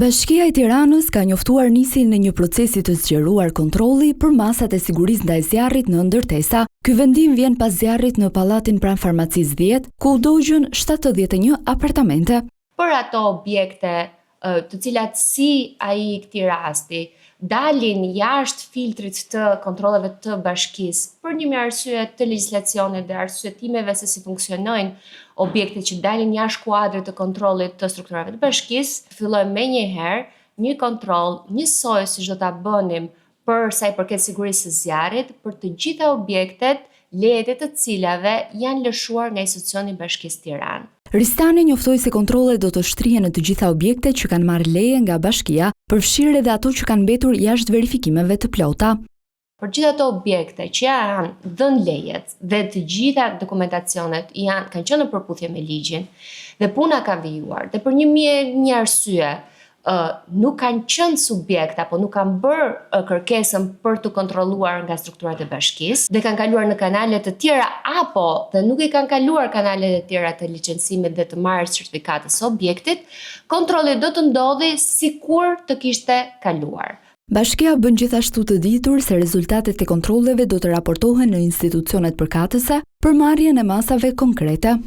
Bashkia e Tiranës ka njoftuar nisjen e një procesi të zgjeruar kontrolli për masat e sigurisë ndaj zjarrit në ndërtesa. Ky vendim vjen pas zjarrit në pallatin pranë farmacisë 10, ku u dogjën 71 apartamente. Për ato objekte të cilat si ai i këtij rasti dalin jashtë filtrit të kontrolleve të bashkisë për një arsye të legjislacionit dhe arsyetimeve se si funksionojnë objektet që dalin jashtë kuadrit të kontrollit të strukturave të bashkisë, fillojmë menjëherë një kontroll njësoj siç do ta bënim për sa i përket sigurisë së zjarrit për të gjitha objektet lejet të cilave janë lëshuar nga institucioni i Bashkisë Tiranë. Ristani njoftoi se kontrollet do të shtrihen në të gjitha objektet që kanë marrë leje nga bashkia, përfshirë edhe ato që kanë mbetur jashtë verifikimeve të plota. Për gjithë ato objekte që janë dhënë lejet dhe të gjitha dokumentacionet kanë qenë në përputhje me ligjin dhe puna ka vijuar dhe për një arsye nuk kanë qenë subjekt apo nuk kanë bërë kërkesën për të kontrolluar nga strukturat e bashkisë dhe kanë kaluar në kanale të tjera apo dhe nuk i kanë kaluar kanalet e tjera të licencimit dhe të marrjes certifikatës së objektit, kontrolli do të ndodhi sikur të kishte kaluar. Bashkia bën gjithashtu të ditur se rezultatet e kontrolleve do të raportohen në institucionet përkatëse për marrjen e masave konkrete.